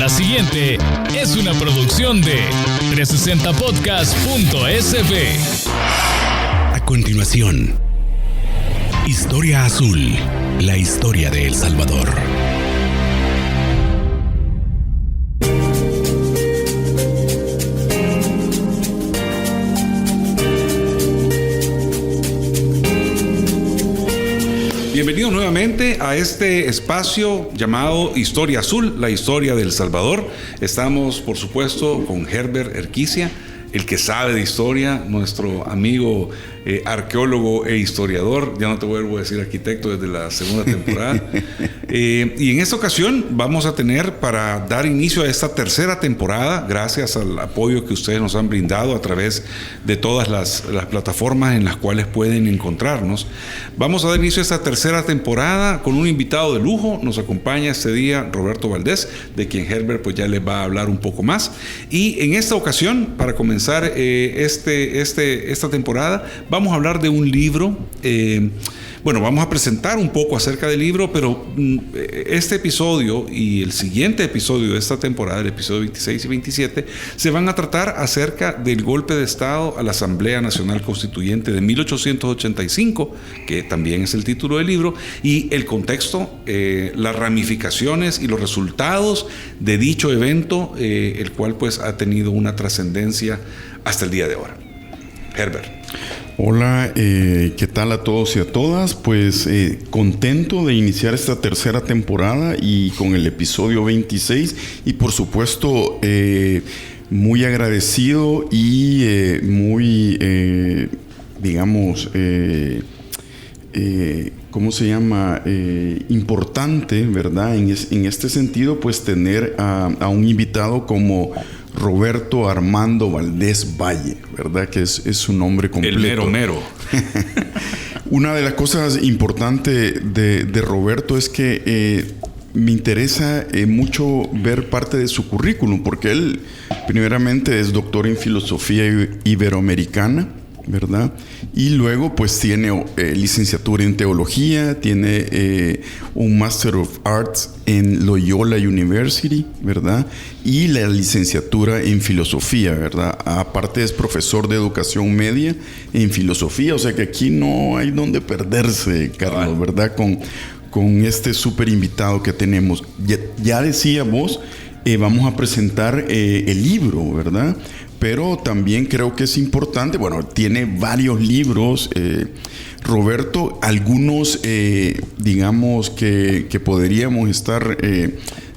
La siguiente es una producción de 360podcast.sb. A continuación, Historia Azul, la historia de El Salvador. Bienvenidos nuevamente a este espacio llamado Historia Azul, la historia de El Salvador. Estamos, por supuesto, con Herbert Erquicia, el que sabe de historia, nuestro amigo arqueólogo e historiador. Ya no te vuelvo a decir arquitecto desde la segunda temporada. Y en esta ocasión vamos a tener, para dar inicio a esta tercera temporada, gracias al apoyo que ustedes nos han brindado a través de todas las plataformas en las cuales pueden encontrarnos, vamos a dar inicio a esta tercera temporada con un invitado de lujo. Nos acompaña este día Roberto Valdés, de quien Herbert pues ya les va a hablar un poco más. Y en esta ocasión, para comenzar esta temporada, vamos a hablar de un libro. Vamos a presentar un poco acerca del libro, pero este episodio y el siguiente episodio de esta temporada, el episodio 26 y 27, se van a tratar acerca del golpe de Estado a la Asamblea Nacional Constituyente de 1885, que también es el título del libro, y el contexto, las ramificaciones y los resultados de dicho evento, el cual pues ha tenido una trascendencia hasta el día de ahora. Herbert. Hola, ¿qué tal a todos y a todas? Pues contento de iniciar esta tercera temporada y con el episodio 26 y por supuesto muy agradecido y muy, ¿cómo se llama? Importante, ¿verdad? En este sentido, pues tener a un invitado como Roberto Armando Valdés Valle, ¿verdad? Que es su nombre completo. El mero. Una de las cosas importantes de Roberto es que me interesa mucho ver parte de su currículum, porque él primeramente es doctor en filosofía iberoamericana, ¿verdad? Y luego pues tiene licenciatura en teología, tiene un Master of Arts en Loyola University, ¿verdad? Y la licenciatura en filosofía, ¿verdad? Aparte es profesor de educación media en filosofía, o sea que aquí no hay donde perderse, Carlos, ¿verdad? Con este súper invitado que tenemos. Ya decía vos, vamos a presentar el libro, ¿verdad? Pero también creo que es importante, tiene varios libros, Roberto, algunos, digamos, que podríamos estar,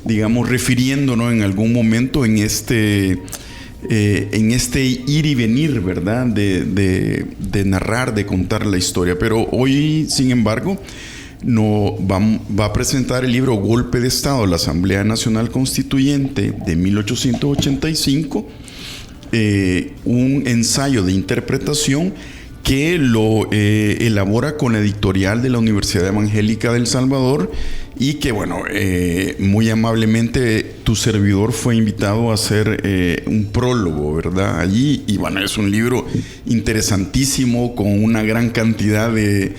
refiriéndonos en algún momento en este ir y venir, ¿verdad? De narrar, de contar la historia. Pero hoy, sin embargo, va a presentar el libro Golpe de Estado, la Asamblea Nacional Constituyente de 1885, un ensayo de interpretación que lo elabora con la editorial de la Universidad Evangélica de El Salvador y que, muy amablemente tu servidor fue invitado a hacer un prólogo, ¿verdad? Allí, y es un libro interesantísimo con una gran cantidad de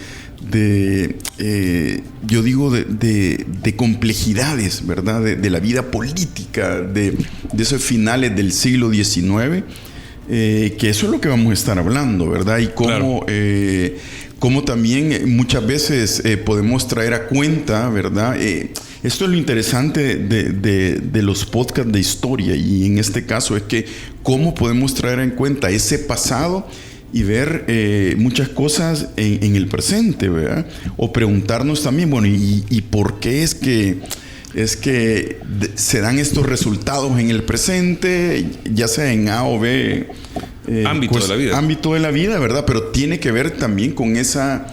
complejidades, ¿verdad? De la vida política de esos finales del siglo XIX, que eso es lo que vamos a estar hablando, ¿verdad? Y cómo, cómo también muchas veces podemos traer a cuenta, ¿verdad? Esto es lo interesante de los podcasts de historia, y en este caso es que cómo podemos traer en cuenta ese pasado y ver muchas cosas en el presente, ¿verdad? O preguntarnos también, ¿y por qué es que se dan estos resultados en el presente, ya sea en A o B ámbito de la vida, ¿verdad? Pero tiene que ver también con esa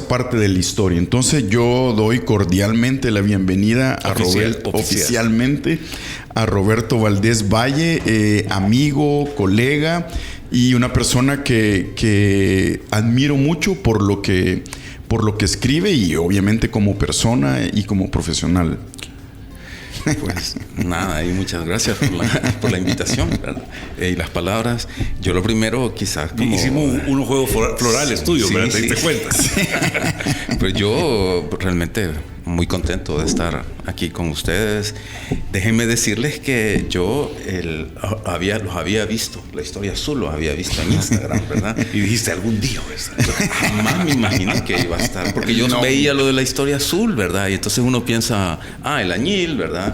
parte de la historia. Entonces yo doy cordialmente la bienvenida oficialmente a Roberto Valdés Valle, amigo, colega y una persona que admiro mucho por lo que escribe y obviamente como persona y como profesional. Pues nada, y muchas gracias por la invitación, ¿verdad? Y las palabras. Yo lo primero quizás como... Hicimos unos juegos florales tuyos, ¿verdad? ¿Te diste cuenta? Pues yo realmente muy contento de estar aquí con ustedes. Déjenme decirles que yo los había visto, la historia azul los había visto en Instagram, ¿verdad? Y dijiste, algún día, jamás me imaginé que iba a estar, porque yo veía lo de la historia azul, ¿verdad? Y entonces uno piensa, el añil, ¿verdad?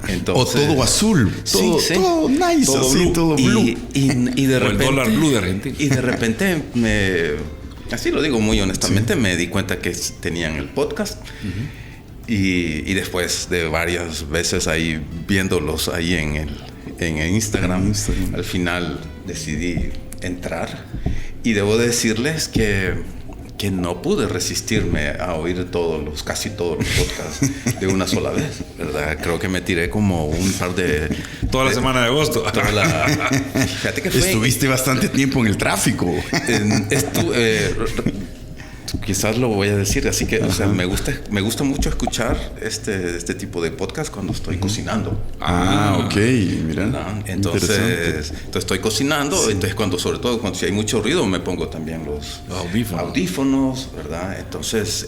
Entonces, o todo azul, todo nice, todo así, blue. todo blue. Y de repente, el dólar blue de Argentina. Y de repente así lo digo muy honestamente, me di cuenta que tenían el podcast. Y después de varias veces ahí viéndolos ahí en Instagram, al final decidí entrar. Y debo decirles que no pude resistirme a oír casi todos los podcasts de una sola vez, ¿verdad? Creo que me tiré como un par de... Toda la semana de agosto. Fíjate que estuviste bastante tiempo en el tráfico. Quizás lo voy a decir, así que me gusta mucho escuchar este tipo de podcast cuando estoy cocinando. Ok, mira. Entonces estoy cocinando, entonces sobre todo cuando si hay mucho ruido me pongo también los audífonos, ¿verdad? Entonces,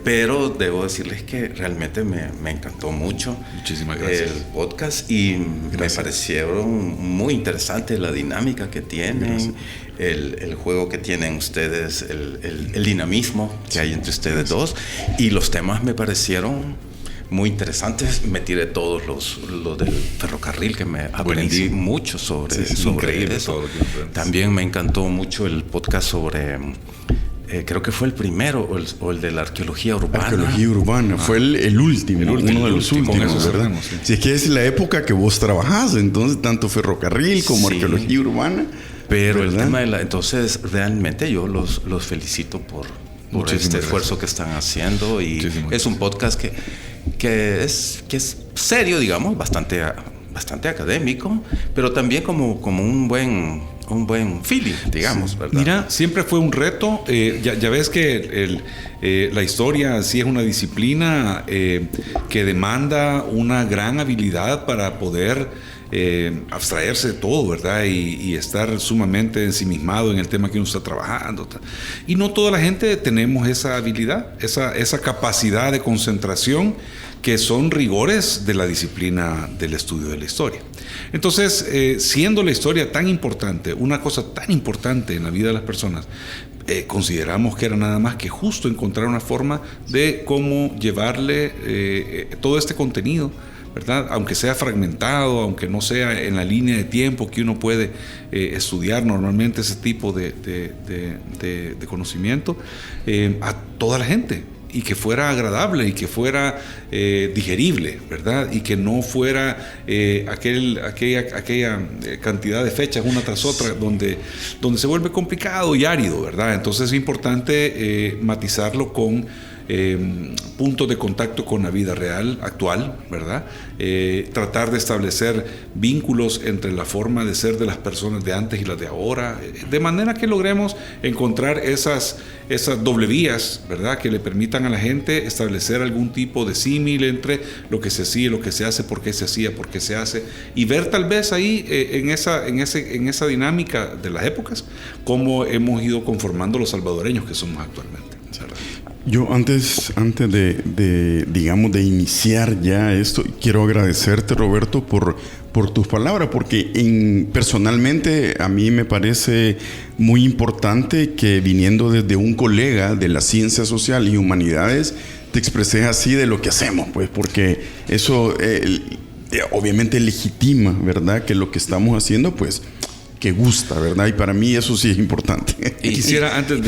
pero debo decirles que realmente me encantó mucho. Muchísimas gracias. El podcast y me parecieron muy interesante la dinámica que tienen. El juego que tienen ustedes, el dinamismo que hay entre ustedes dos, y los temas me parecieron muy interesantes. Me tiré todos los del ferrocarril, que me aprendí mucho sobre eso. También me encantó mucho el podcast sobre creo que fue el primero o el de la arqueología urbana. Arqueología urbana, fue el último, uno de los últimos, ¿verdad? Si es que es la época que vos trabajás, entonces tanto ferrocarril como arqueología urbana. Pero ¿verdad? El tema entonces realmente yo los felicito por este esfuerzo que están haciendo, y es un podcast que es serio, digamos, bastante académico, pero también como un buen feeling, digamos, ¿verdad? Mira, siempre fue un reto. Ya ves que la historia sí es una disciplina que demanda una gran habilidad para poder abstraerse de todo, ¿verdad? Y estar sumamente ensimismado en el tema que uno está trabajando. Y no toda la gente tenemos esa habilidad, esa capacidad de concentración, que son rigores de la disciplina del estudio de la historia. Entonces, siendo la historia tan importante, una cosa tan importante en la vida de las personas, consideramos que era nada más que justo encontrar una forma de cómo llevarle todo este contenido, ¿verdad? Aunque sea fragmentado, aunque no sea en la línea de tiempo que uno puede estudiar normalmente ese tipo de conocimiento, a toda la gente, y que fuera agradable y que fuera digerible, ¿verdad? Y que no fuera aquella cantidad de fechas una tras otra donde se vuelve complicado y árido, ¿verdad? Entonces es importante matizarlo con puntos de contacto con la vida real, actual, ¿verdad? Tratar de establecer vínculos entre la forma de ser de las personas de antes y las de ahora, de manera que logremos encontrar esas doble vías, ¿verdad? Que le permitan a la gente establecer algún tipo de símil entre lo que se hacía, lo que se hace, por qué se hacía, por qué se hace, y ver tal vez ahí en esa dinámica de las épocas cómo hemos ido conformando los salvadoreños que somos actualmente, ¿verdad? Yo antes de iniciar ya esto, quiero agradecerte, Roberto, por tus palabras, porque personalmente a mí me parece muy importante que, viniendo desde un colega de las ciencias sociales y humanidades, te expreses así de lo que hacemos, pues, porque eso obviamente legitima, ¿verdad?, que lo que estamos haciendo, pues, que gusta, ¿verdad? Y para mí eso sí es importante. Quisiera, antes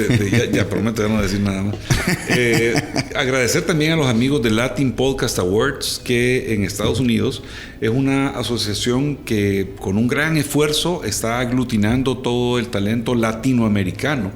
ya prometo no decir nada más, agradecer también a los amigos de Latin Podcast Awards, que en Estados Unidos es una asociación que con un gran esfuerzo está aglutinando todo el talento latinoamericano,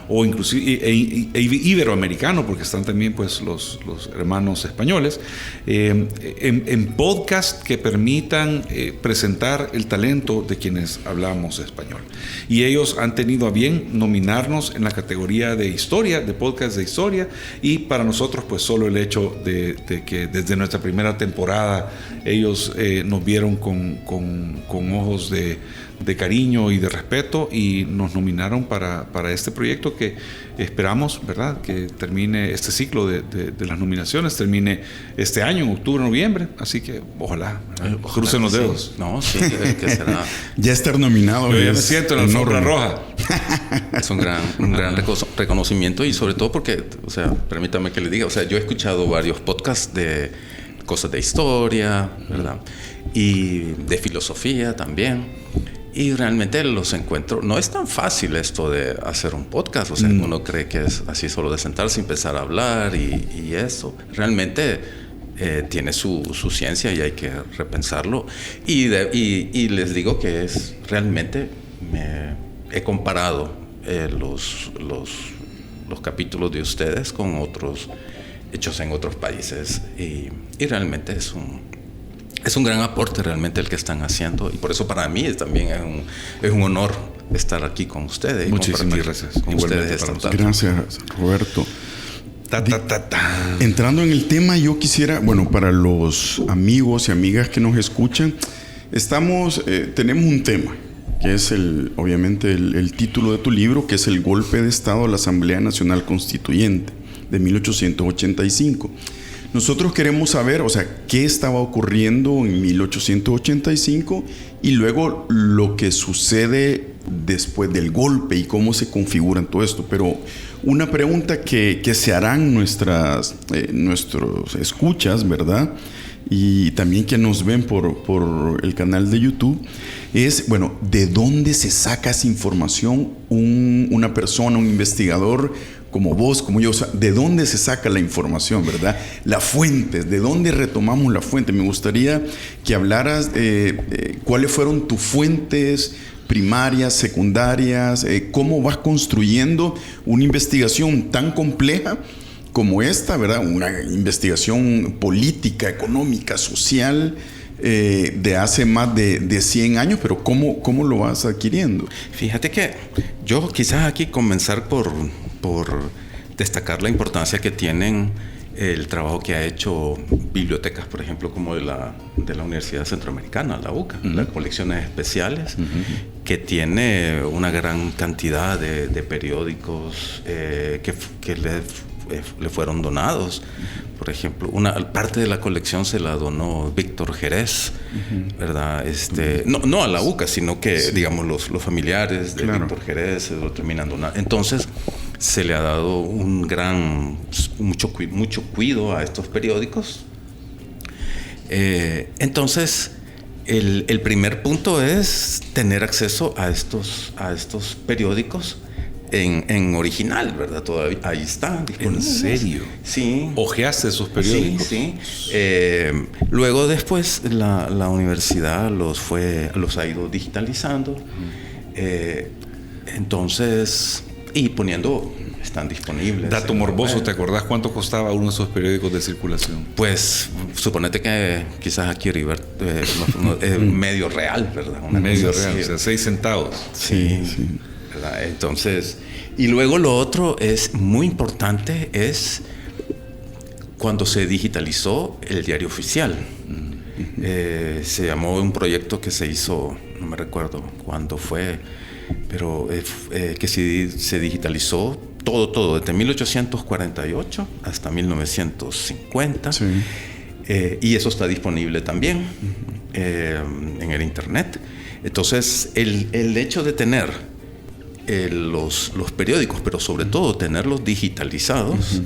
o inclusive iberoamericano, porque están también pues los hermanos españoles, en podcast que permitan presentar el talento de quienes hablamos español. Y ellos han tenido a bien nominarnos en la categoría de historia, de podcast de historia, y para nosotros pues solo el hecho de que desde nuestra primera temporada ellos nos vieron con ojos de cariño y de respeto, y nos nominaron para este proyecto proyecto que esperamos, ¿verdad?, que termine este ciclo de las nominaciones, termine este año, en octubre, noviembre. Así que ojalá crucen los dedos. Sí. No, sí, que será. Ya estar nominado. Yo ya me siento en la alfombra roja. Es un gran reconocimiento, y sobre todo porque, o sea, permítame que le diga, o sea, yo he escuchado varios podcasts de cosas de historia, ¿verdad? Y de filosofía también. Y realmente los encuentro. No es tan fácil esto de hacer un podcast. O sea, uno cree que es así solo de sentarse y empezar a hablar y eso. Realmente tiene su ciencia y hay que repensarlo. Y les digo que es realmente he comparado los capítulos de ustedes con otros hechos en otros países y realmente es un gran aporte realmente el que están haciendo, y por eso para mí también es un honor estar aquí con ustedes. Muchísimas gracias. Con ustedes gracias, Roberto. Entrando en el tema, yo quisiera, bueno, para los amigos y amigas que nos escuchan, tenemos un tema, que es obviamente el título de tu libro, que es El golpe de Estado a la Asamblea Nacional Constituyente de 1885. Nosotros queremos saber, o sea, qué estaba ocurriendo en 1885 y luego lo que sucede después del golpe y cómo se configura todo esto. Pero una pregunta que se harán nuestros escuchas, ¿verdad?, y también que nos ven por el canal de YouTube, es, bueno, ¿de dónde se saca esa información una persona, un investigador como vos, como yo? O sea, ¿de dónde se saca la información, verdad? Las fuentes, ¿de dónde retomamos la fuente? Me gustaría que hablaras cuáles fueron tus fuentes primarias, secundarias, cómo vas construyendo una investigación tan compleja como esta, ¿verdad? Una investigación política, económica, social, de hace más de 100 años, pero ¿cómo lo vas adquiriendo? Fíjate que yo quizás aquí comenzar por destacar la importancia que tienen el trabajo que ha hecho bibliotecas, por ejemplo, como de la Universidad Centroamericana, la UCA, las colecciones especiales, que tiene una gran cantidad de periódicos que le fueron donados. Por ejemplo, una parte de la colección se la donó Víctor Jerez, ¿verdad? No a la UCA, sino que, digamos, los familiares de Víctor Jerez se lo terminan donando. Entonces, se le ha dado mucho cuidado a estos periódicos. Entonces, el primer punto es tener acceso a estos periódicos en original, ¿verdad? Todavía ahí está. ¿En serio? Sí. ¿Ojeaste esos periódicos? Sí. Luego después la universidad los ha ido digitalizando. Entonces, y están disponibles. Dato morboso, ¿te acordás cuánto costaba uno de esos periódicos de circulación? Pues, suponete que quizás aquí medio real, ¿verdad? Medio real, o sea, 6 centavos. Sí. ¿Verdad? Entonces, y luego lo otro es muy importante, es cuando se digitalizó el diario oficial. Se llamó un proyecto que se hizo, no me recuerdo cuándo fue, pero que se digitalizó todo, desde 1848 hasta 1950. Sí. Y eso está disponible también en el internet. Entonces, el hecho de tener los periódicos, pero sobre todo tenerlos digitalizados,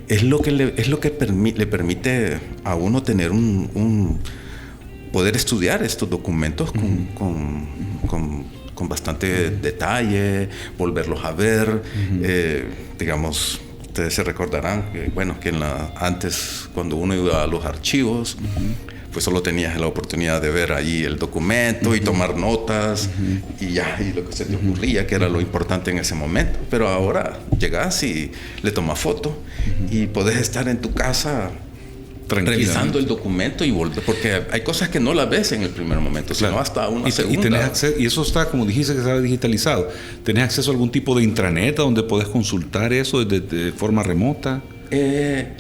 es lo que le permite a uno tener poder estudiar estos documentos con bastante detalle, volverlos a ver. Digamos, ustedes se recordarán que antes, cuando uno iba a los archivos, pues solo tenías la oportunidad de ver ahí el documento y tomar notas y lo que se te ocurría, que era lo importante en ese momento. Pero ahora llegas y le tomas foto y podés estar en tu casa revisando el documento y volver, porque hay cosas que no las ves en el primer momento, sino hasta una segunda. Y tenés acceso, y eso está, como dijiste, que estaba digitalizado. ¿Tenés acceso a algún tipo de intranet donde podés consultar eso de forma remota?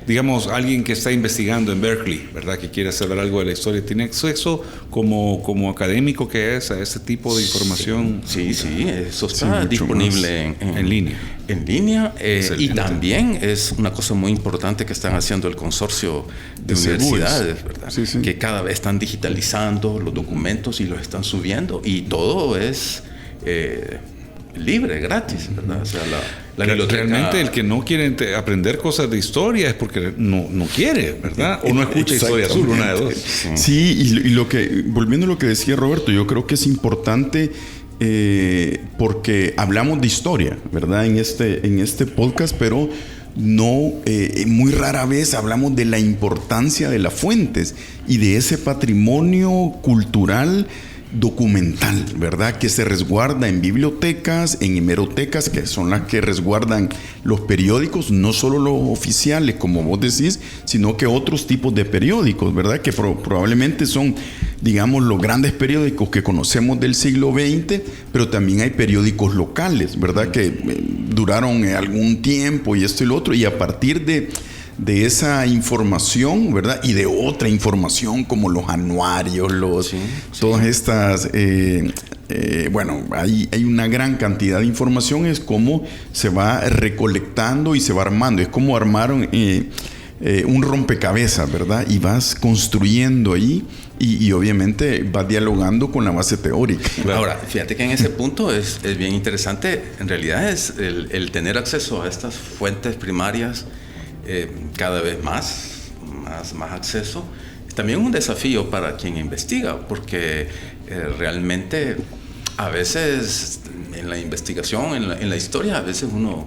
Digamos, alguien que está investigando en Berkeley, ¿verdad? Que quiere saber algo de la historia, ¿tiene acceso como académico que es a este tipo de información? Sí, eso está disponible en línea. En línea, y también es una cosa muy importante que están haciendo el consorcio de universidades, ¿verdad? Sí. Que cada vez están digitalizando los documentos y los están subiendo, y todo es libre, gratis, ¿verdad? O sea, la biblioteca... Realmente el que no quiere aprender cosas de historia es porque no quiere, ¿verdad? O no escucha Historia Azul, una de dos. Sí, y volviendo a lo que decía Roberto, yo creo que es importante porque hablamos de historia, ¿verdad? En este podcast, pero no, muy rara vez hablamos de la importancia de las fuentes y de ese patrimonio cultural documental, ¿verdad? Que se resguarda en bibliotecas, en hemerotecas, que son las que resguardan los periódicos, no solo los oficiales, como vos decís, sino que otros tipos de periódicos, ¿verdad? Que probablemente son, digamos, los grandes periódicos que conocemos del siglo XX, pero también hay periódicos locales, ¿verdad? Que duraron algún tiempo y esto y lo otro, y a partir de esa información, ¿verdad? Y de otra información como los anuarios, todas estas... bueno, hay una gran cantidad de información, es como se va recolectando y se va armando. Es como armaron un rompecabezas, ¿verdad? Y vas construyendo ahí y obviamente vas dialogando con la base teórica. Claro. Ahora, fíjate que en ese punto es bien interesante. En realidad es el tener acceso a estas fuentes primarias, cada vez más acceso. También un desafío para quien investiga, porque realmente a veces en la investigación, en la historia, a veces uno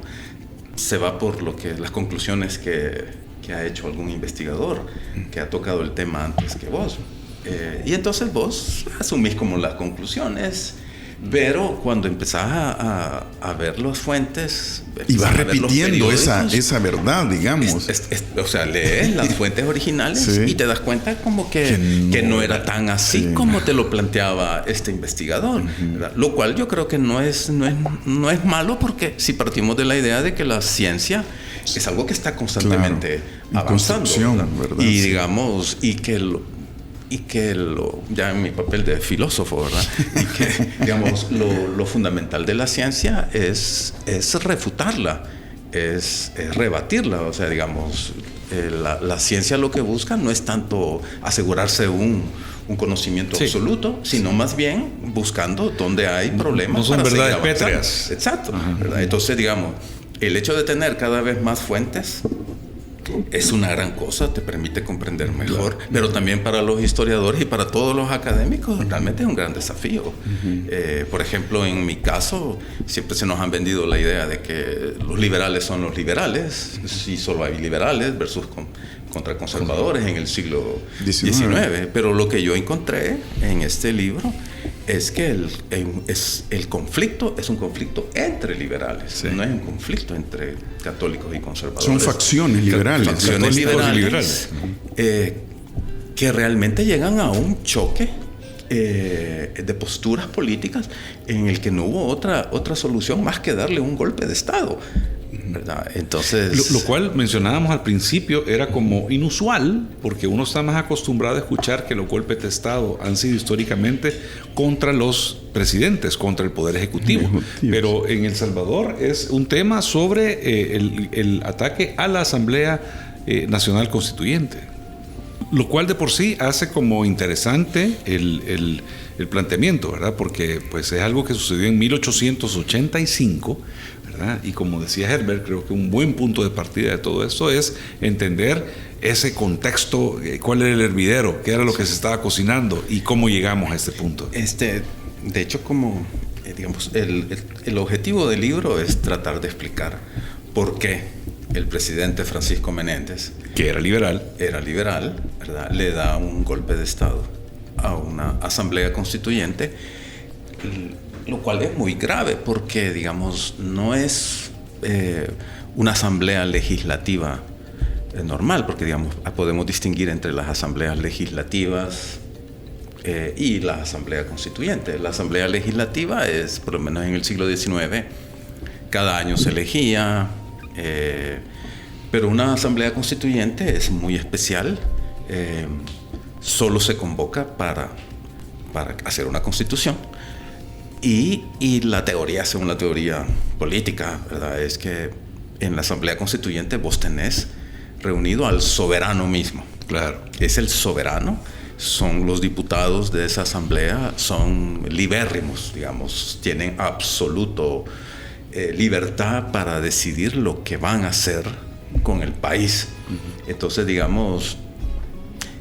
se va por las conclusiones que ha hecho algún investigador que ha tocado el tema antes que vos. Y entonces vos asumís como las conclusiones. Pero cuando empezás a ver las fuentes... Y vas repitiendo esa verdad, digamos. O sea, lees las fuentes originales y te das cuenta como que no era tan así como te lo planteaba este investigador. Lo cual yo creo que no es malo, porque si partimos de la idea de que la ciencia es algo que está constantemente avanzando. ¿Verdad? Y digamos, ya en mi papel de filósofo, ¿verdad? Y que, digamos, lo fundamental de la ciencia es refutarla, es rebatirla. O sea, digamos, la ciencia lo que busca no es tanto asegurarse un conocimiento absoluto, sino más bien buscando dónde hay problemas. No son verdades pétreas. Exacto. ¿Verdad? Entonces, digamos, el hecho de tener cada vez más fuentes es una gran cosa, te permite comprender mejor, pero también para los historiadores y para todos los académicos realmente es un gran desafío. Por ejemplo, en mi caso, siempre se nos han vendido la idea de que los liberales son los liberales, y solo hay liberales versus contra conservadores en el siglo XIX. Pero lo que yo encontré en este libro es que el conflicto es un conflicto entre liberales, no es un conflicto entre católicos y conservadores. Son facciones liberales. Facciones liberales que realmente llegan a un choque de posturas políticas en el que no hubo otra solución más que darle un golpe de Estado, ¿verdad? Entonces, lo cual mencionábamos al principio era como inusual, porque uno está más acostumbrado a escuchar que los golpes de Estado han sido históricamente contra los presidentes, contra el poder ejecutivo. Pero en El Salvador es un tema sobre el ataque a la Asamblea Nacional Constituyente, lo cual de por sí hace como interesante el planteamiento, ¿verdad? Porque pues es algo que sucedió en 1885, ¿verdad? Y como decía Herbert, creo que un buen punto de partida de todo esto es entender ese contexto, cuál era el hervidero, qué era lo que se estaba cocinando y cómo llegamos a este punto. De hecho, como digamos, el objetivo del libro es tratar de explicar por qué el presidente Francisco Menéndez, que era liberal, ¿verdad?, le da un golpe de Estado a una asamblea constituyente, lo cual es muy grave porque, digamos, no es una asamblea legislativa normal, porque, digamos, podemos distinguir entre las asambleas legislativas y la asamblea constituyente. La asamblea legislativa es, por lo menos en el siglo XIX, cada año se elegía, Pero una asamblea constituyente es muy especial. Solo se convoca para hacer una constitución. Y la teoría, según la teoría política, ¿verdad?, es que en la asamblea constituyente vos tenés reunido al soberano mismo. Claro. Es el soberano. Son los diputados de esa asamblea, son libérrimos, digamos, tienen absoluto libertad para decidir lo que van a hacer con el país. Entonces, digamos,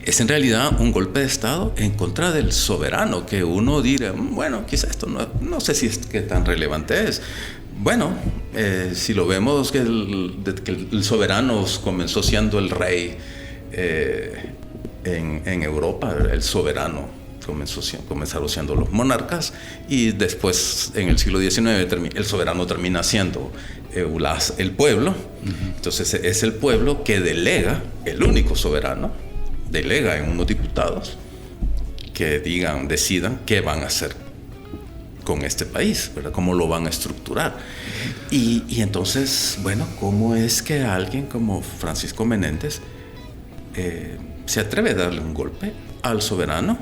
es en realidad un golpe de Estado en contra del soberano, que uno dirá, bueno, quizás esto no sé si es que tan relevante es. Bueno, si lo vemos que el soberano comenzó siendo el rey en Europa, el soberano comenzaron siendo los monarcas, y después en el siglo XIX el soberano termina siendo el pueblo. Entonces es el pueblo que delega, el único soberano delega en unos diputados que decidan qué van a hacer con este país, ¿verdad?, cómo lo van a estructurar. Y entonces, bueno, ¿cómo es que alguien como Francisco Menéndez se atreve a darle un golpe al soberano,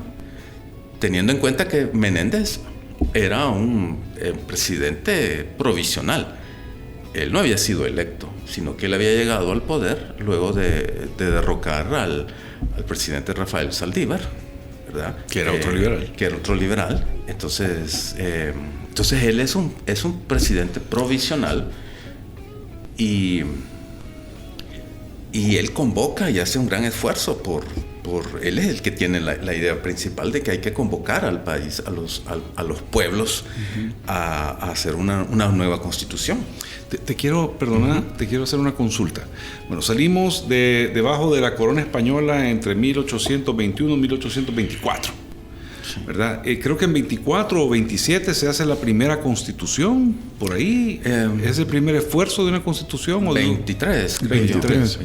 teniendo en cuenta que Menéndez era un presidente provisional? Él no había sido electo, sino que él había llegado al poder luego de derrocar al presidente Rafael Saldívar, ¿verdad?, que era otro liberal. Que era otro liberal. Entonces él es un presidente provisional, y él convoca y hace un gran esfuerzo él es el que tiene la idea principal de que hay que convocar al país, a los pueblos, a hacer una nueva constitución. Te quiero hacer una consulta. Bueno, salimos debajo de la corona española entre 1821 y 1824. ¿Verdad? Creo que en 24 o 27 se hace la primera constitución, por ahí. ¿Es el primer esfuerzo de una constitución? ¿O 23. 23.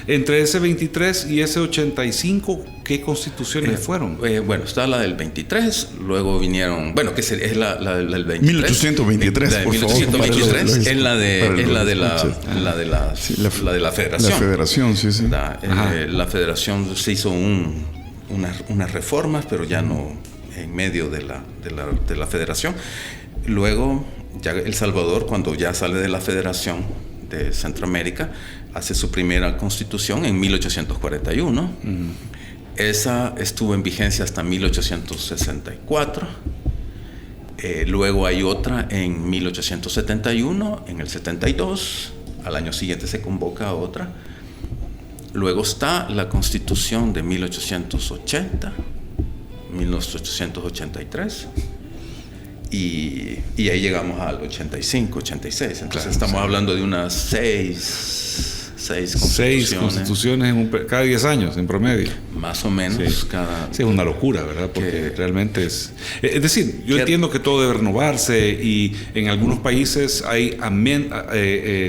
Entre ese 23 y ese 85, ¿qué constituciones fueron? Bueno, está la del 23, luego vinieron, bueno, que es la del 23. 1823, la de por 1823 favor. es la de la federación. La federación, sí. La federación se hizo unas reformas, pero ya no en medio de la federación. Luego, ya El Salvador, cuando ya sale de la Federación de Centroamérica, hace su primera constitución en 1841. Esa estuvo en vigencia hasta 1864. Luego hay otra en 1871, en el 72. Al año siguiente se convoca otra. Luego está la Constitución de 1880, 1883, y ahí llegamos al 85, 86. Entonces claro, estamos hablando de unas seis constituciones cada 10 años en promedio. Más o menos. Sí. Sí, es una locura, ¿verdad? Porque realmente es decir, yo entiendo que todo debe renovarse, y en algunos países hay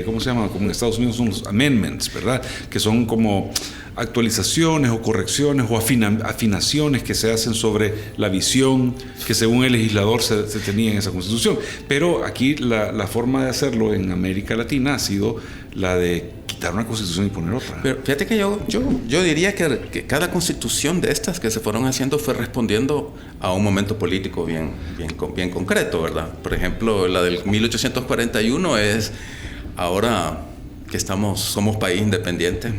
¿cómo se llama? Como en Estados Unidos son los amendments, ¿verdad? Que son como actualizaciones o correcciones o afinaciones que se hacen sobre la visión que según el legislador se tenía en esa constitución. Pero aquí la forma de hacerlo en América Latina ha sido la de quitar una constitución y poner otra. Pero fíjate que yo diría que cada constitución de estas que se fueron haciendo fue respondiendo a un momento político bien concreto, ¿verdad? Por ejemplo, la del 1841 es ahora que somos país independiente.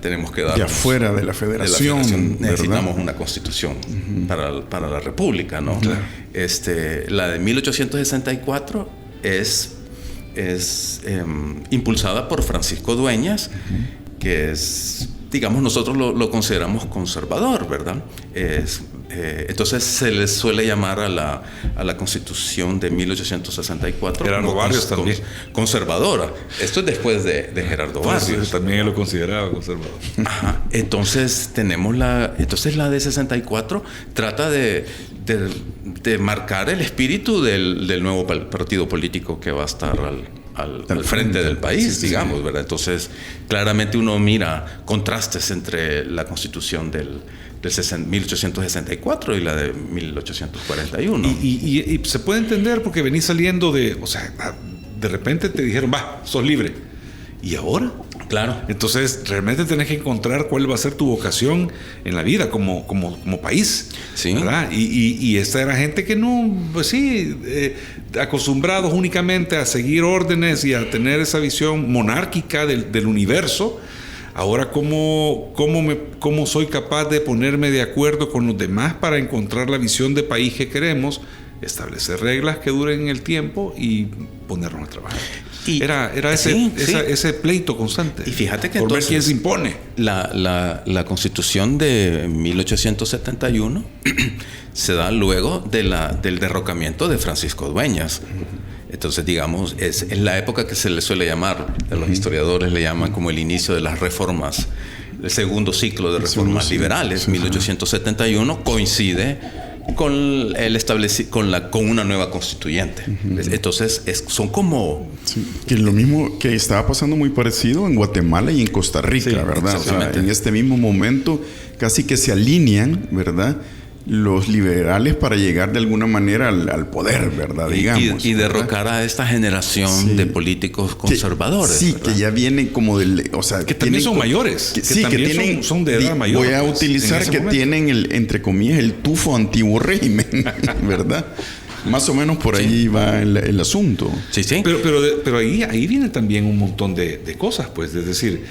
Tenemos que darnos, ya fuera de la federación, necesitamos una constitución para la república, ¿no? Claro. La de 1864 es impulsada por Francisco Dueñas, que es, digamos, nosotros lo consideramos conservador, ¿verdad? Entonces se les suele llamar a la Constitución de 1864 Gerardo Barrios también conservadora. Esto es después de Gerardo Barrios. También él lo consideraba conservador. Ajá. Entonces tenemos la de 64 trata de marcar el espíritu del nuevo partido político que va a estar al frente del país, digamos, ¿verdad? Entonces, claramente uno mira contrastes entre la Constitución del 1864 y la de 1841. Y se puede entender porque venís saliendo de repente te dijeron, sos libre. ¿Y ahora? Claro. Entonces, realmente tenés que encontrar cuál va a ser tu vocación en la vida como país. Sí. ¿Verdad? Y esta era gente que no, pues sí, acostumbrados únicamente a seguir órdenes y a tener esa visión monárquica del universo. Ahora, ¿cómo soy capaz de ponerme de acuerdo con los demás para encontrar la visión de país que queremos, establecer reglas que duren en el tiempo y ponernos a trabajar? Era ese pleito constante. Y fíjate que por entonces, ver quién se impone. La Constitución de 1871 se da luego del derrocamiento de Francisco Dueñas. Entonces, digamos, es la época que se le suele llamar, los historiadores le llaman como el inicio de las reformas, el segundo ciclo de reformas liberales. 1871 coincide con una nueva constituyente. Entonces, son como... Sí, que lo mismo que estaba pasando muy parecido en Guatemala y en Costa Rica, sí, ¿verdad? O sea, en este mismo momento casi que se alinean, ¿verdad?, los liberales para llegar de alguna manera al poder, ¿verdad? Digamos. Y derrocar a esta generación de políticos conservadores. Que ya vienen como del... O sea, que también son mayores. Que son de edad mayor. Voy a utilizar que tienen, entre comillas, el tufo antiguo régimen, ¿verdad? Más o menos por ahí va el asunto. Sí, sí. Pero ahí viene también un montón de cosas, pues. Es decir,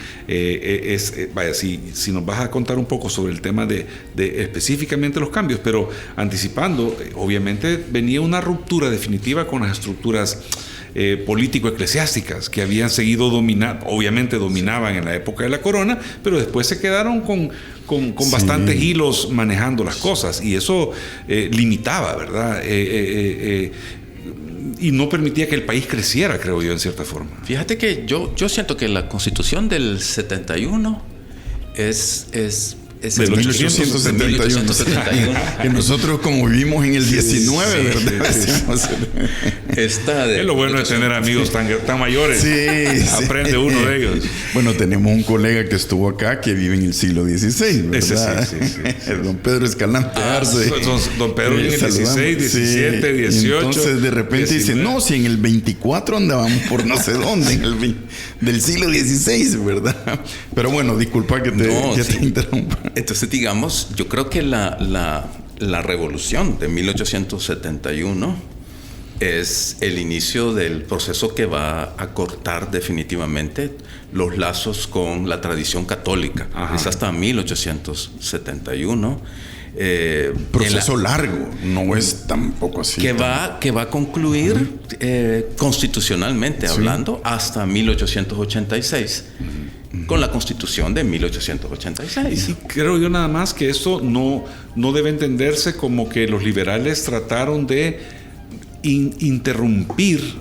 vaya, si nos vas a contar un poco sobre el tema de específicamente los cambios, pero anticipando, obviamente venía una ruptura definitiva con las estructuras político-eclesiásticas que habían seguido dominando, obviamente dominaban en la época de la corona, pero después se quedaron con bastantes hilos manejando las cosas, y eso limitaba, ¿verdad? Y no permitía que el país creciera, creo yo, en cierta forma. Fíjate que yo siento que la Constitución del 71 es de 1871. Que nosotros como vivimos en el 19, ¿verdad? Es lo bueno de tener amigos tan mayores. Sí, aprende uno de ellos. Bueno, tenemos un colega que estuvo acá que vive en el siglo XVI, ¿verdad? Sí. Don Pedro Escalante Arce. Don Pedro en el 16, 17, 18. Entonces de repente 19. Dice, no, si en el 24 andábamos por no sé dónde, del siglo XVI, ¿verdad? Pero bueno, disculpa que te interrumpa. Entonces, digamos, yo creo que la revolución de 1871 es el inicio del proceso que va a cortar definitivamente los lazos con la tradición católica. Ajá. Es hasta 1871. Proceso largo, no es tampoco así. Que va a concluir constitucionalmente hablando hasta 1886. Con la Constitución de 1886. Y creo yo nada más que eso no debe entenderse como que los liberales trataron de interrumpir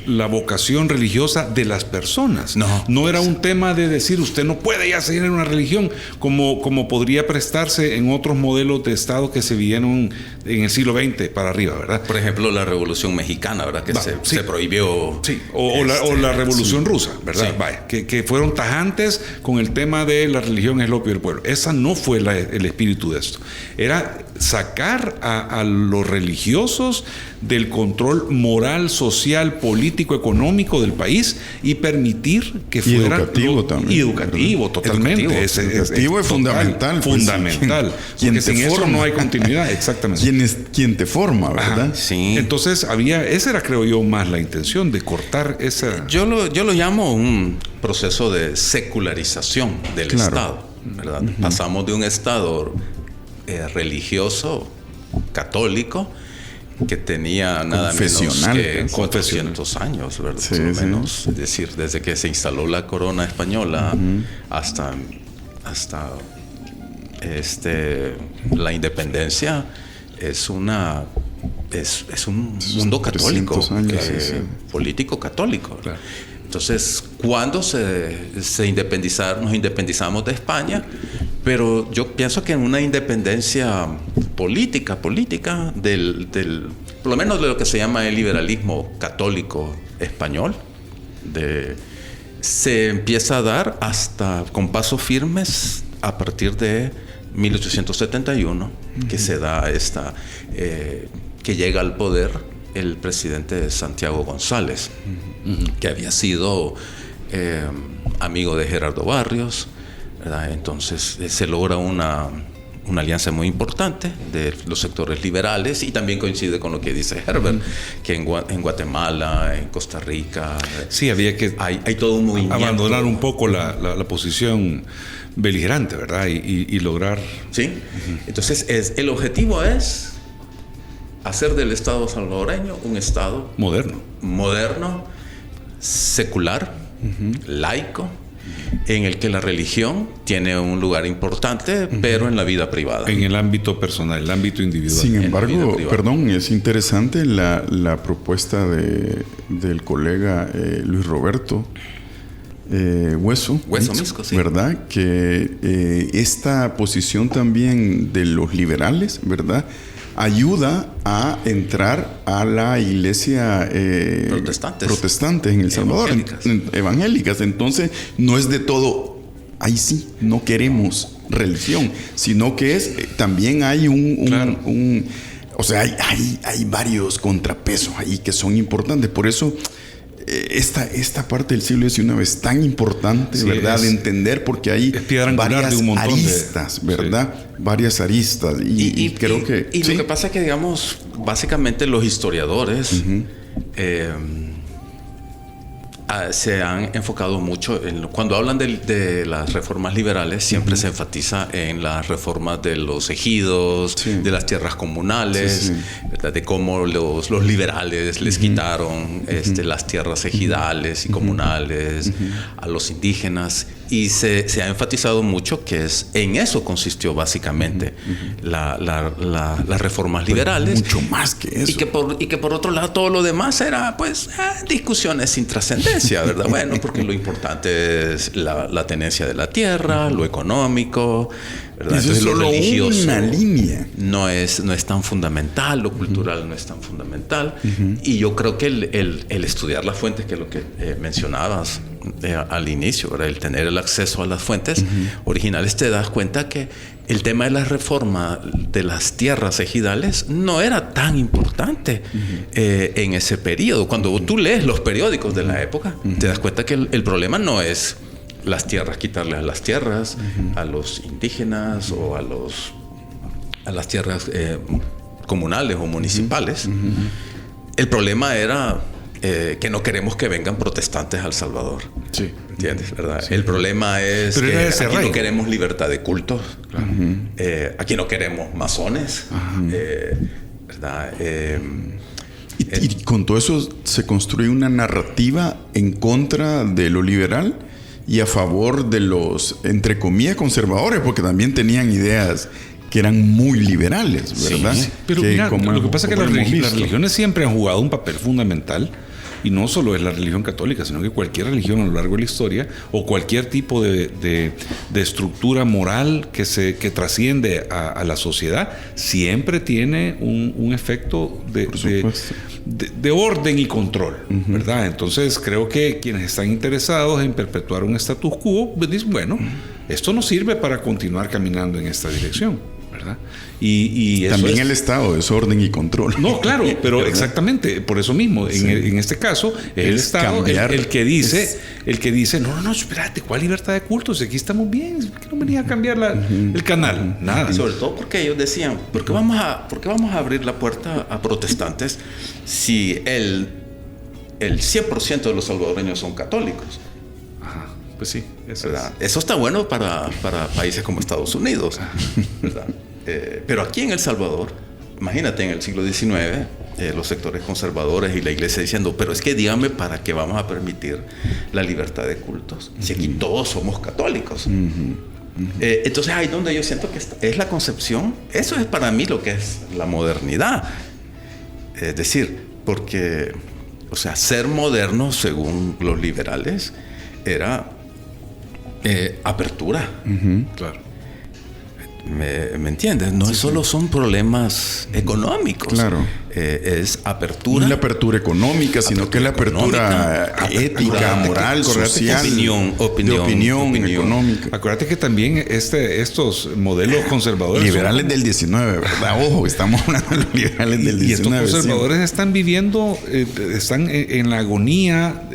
la vocación religiosa de las personas. No era un tema de decir usted no puede ya seguir en una religión como podría prestarse en otros modelos de Estado que se vieron en el siglo XX para arriba, ¿verdad? Por ejemplo, la Revolución Mexicana, ¿verdad? Que se prohibió. Sí, o la Revolución Rusa, ¿verdad? Sí. Vaya, que fueron tajantes con el tema de la religión es lo opio del pueblo. Esa no fue el espíritu de esto. Era sacar a los religiosos del control moral, social, político, económico del país y permitir que fuera educativo también. Y educativo, totalmente. Educativo es fundamental. Fundamental. Porque sin eso no hay continuidad, exactamente. Quien te forma, ¿verdad? Ajá, sí. Entonces esa era, creo yo, más la intención de cortar esa... Yo lo llamo un proceso de secularización del Estado, ¿verdad? Pasamos de un Estado religioso, católico, que tenía nada menos que 400 años, ¿verdad? Sí, más o menos. Es decir, desde que se instaló la corona española hasta la independencia, es un mundo católico, años, político católico. Claro. Entonces, cuando nos independizamos de España, pero yo pienso que en una independencia política, por lo menos de lo que se llama el liberalismo católico español, se empieza a dar hasta con pasos firmes a partir de 1871, que se da que llega al poder el presidente Santiago González, que había sido amigo de Gerardo Barrios, ¿verdad? Entonces se logra una alianza muy importante de los sectores liberales, y también coincide con lo que dice Herbert, que en Guatemala, en Costa Rica, sí, había que hay todo un movimiento. Abandonar un poco la posición beligerante, ¿verdad? Y lograr... Sí, entonces el objetivo es hacer del Estado salvadoreño un Estado moderno, secular, laico, en el que la religión tiene un lugar importante, pero en la vida privada. En el ámbito personal, el ámbito individual. Sin embargo, perdón, es interesante la propuesta del colega Luis Roberto Hueso Misco, sí. ¿Verdad? Que esta posición también de los liberales, ¿verdad?, ayuda a entrar a la iglesia protestante en El Salvador, evangélicas. Entonces, no es de todo, ahí sí, no queremos religión, sino que también hay o sea, hay varios contrapesos ahí que son importantes. Por eso esta parte del siglo XIX es tan importante, sí, ¿verdad? De entender, porque hay varias aristas, ¿verdad? Sí. Varias aristas. Y creo que... Y ¿sí? Lo que pasa es que, digamos, básicamente los historiadores se han enfocado mucho cuando hablan de las reformas liberales, siempre se enfatiza en las reformas de los ejidos, de las tierras comunales, ¿verdad? De cómo los liberales les quitaron las tierras ejidales y comunales a los indígenas, y se ha enfatizado mucho que en eso consistió básicamente las reformas liberales. Mucho más que eso. Y que por otro lado todo lo demás era pues discusiones sin trascendencia, ¿verdad? Bueno, porque lo importante es la tenencia de la tierra, lo económico, ¿verdad? Entonces lo religioso una línea. No es tan fundamental, lo cultural no es tan fundamental. Y yo creo que el estudiar las fuentes, que es lo que mencionabas al inicio, ¿verdad? El tener el acceso a las fuentes originales, te das cuenta que el tema de la reforma de las tierras ejidales no era tan importante en ese periodo. Cuando tú lees los periódicos de la época, te das cuenta que el problema no es las tierras, quitarle las tierras a los indígenas o a las tierras comunales o municipales. El problema era que no queremos que vengan protestantes a El Salvador. Sí. ¿Entiendes? ¿Verdad? Sí. El problema es que aquí no queremos libertad de cultos. Claro. Aquí no queremos masones. ¿Verdad? Y con todo eso se construye una narrativa en contra de lo liberal y a favor de los, entre comillas, conservadores, porque también tenían ideas que eran muy liberales, ¿verdad? Sí, pero mira, lo que pasa es que las religiones siempre han jugado un papel fundamental, y no solo es la religión católica, sino que cualquier religión a lo largo de la historia, o cualquier tipo de estructura moral que trasciende a la sociedad, siempre tiene un efecto de orden y control, ¿verdad? Entonces creo que quienes están interesados en perpetuar un status quo, pues dicen, bueno, esto no sirve para continuar caminando en esta dirección, ¿verdad? Y eso también el Estado es orden y control. No, claro, pero exactamente, por eso mismo, en este caso, es el Estado el que dice, no, espérate, ¿cuál libertad de cultos? Aquí estamos bien, ¿por qué no venía a cambiar el canal? Nada. Sobre todo porque ellos decían, ¿por qué vamos a abrir la puerta a protestantes si el 100% de los salvadoreños son católicos? Pues sí, eso está bueno para países como Estados Unidos, ¿verdad? Pero aquí en El Salvador, imagínate, en el siglo XIX, los sectores conservadores y la iglesia diciendo, pero es que dígame, ¿para qué vamos a permitir la libertad de cultos? Si aquí todos somos católicos. Entonces ahí donde yo siento que es la concepción, eso es para mí lo que es la modernidad. Es decir, porque, o sea, ser moderno según los liberales era apertura. Claro. ¿Me entiendes? No solo son problemas económicos. Claro. Es apertura. No la apertura económica, sino que la apertura ética, moral, social, de opinión económica. Acuérdate que también estos modelos conservadores... Liberales del 19, ¿verdad? Ojo, estamos hablando de los liberales del 19. Y estos conservadores están viviendo, están en la agonía,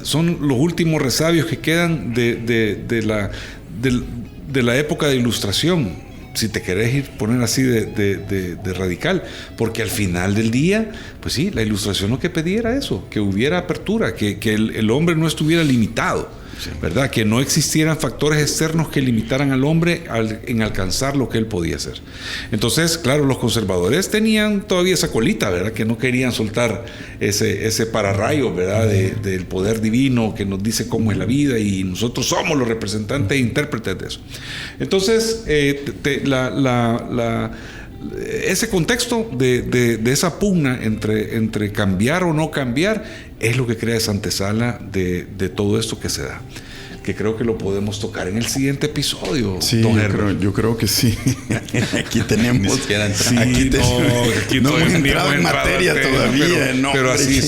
son los últimos resabios que quedan de la época de Ilustración, si te querés poner así de radical, porque al final del día, pues sí, la Ilustración lo que pedía era eso, que hubiera apertura, que el hombre no estuviera limitado, ¿verdad? Que no existieran factores externos que limitaran al hombre en alcanzar lo que él podía hacer. Entonces, claro, los conservadores tenían todavía esa colita, ¿verdad? Que no querían soltar ese pararrayo, ¿verdad? Del poder divino que nos dice cómo es la vida, y nosotros somos los representantes e intérpretes de eso. Entonces, ese contexto de esa pugna entre cambiar o no cambiar es lo que crea esa antesala de todo esto que se da, que creo que lo podemos tocar en el siguiente episodio. Sí, yo creo que sí. Aquí tenemos. No hemos entrado en materia todavía. Pero así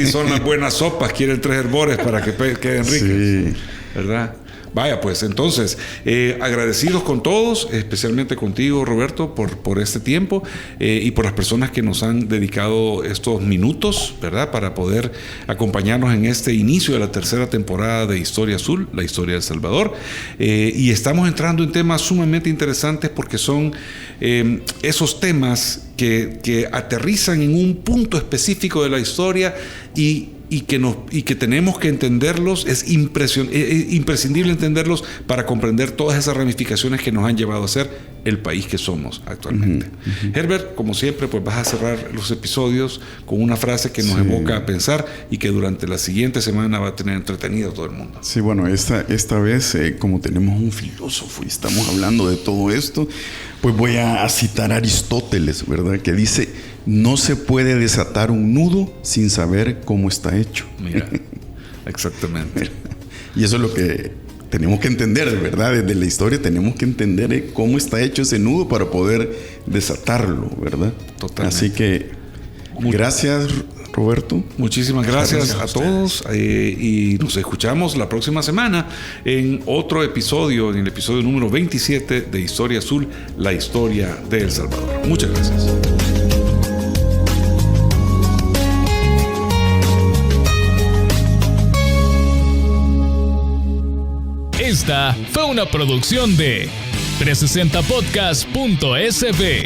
son las buenas sopas. Quieren 3 herbores para que queden ricas. Sí. ¿Verdad? Vaya, pues entonces, agradecidos con todos, especialmente contigo, Roberto, por este tiempo y por las personas que nos han dedicado estos minutos, ¿verdad?, para poder acompañarnos en este inicio de la 3ª temporada de Historia Azul, la historia de El Salvador. Y estamos entrando en temas sumamente interesantes porque son esos temas que aterrizan en un punto específico de la historia y que tenemos que entenderlos. Es imprescindible entenderlos para comprender todas esas ramificaciones que nos han llevado a ser el país que somos actualmente. Herbert, como siempre, pues vas a cerrar los episodios con una frase que nos evoca a pensar y que durante la siguiente semana va a tener entretenido a todo el mundo. Sí, bueno, esta vez, como tenemos un filósofo y estamos hablando de todo esto, pues voy a citar a Aristóteles, ¿verdad? Que dice: no se puede desatar un nudo sin saber cómo está hecho. Mira, exactamente. Y eso es lo que tenemos que entender, ¿verdad? Desde la historia tenemos que entender cómo está hecho ese nudo para poder desatarlo, ¿verdad? Totalmente. Así que, gracias, Roberto. Muchísimas gracias a todos y nos escuchamos la próxima semana en otro episodio, en el episodio número 27 de Historia Azul, la historia de El Salvador. Muchas gracias. Esta fue una producción de 360podcast.sb.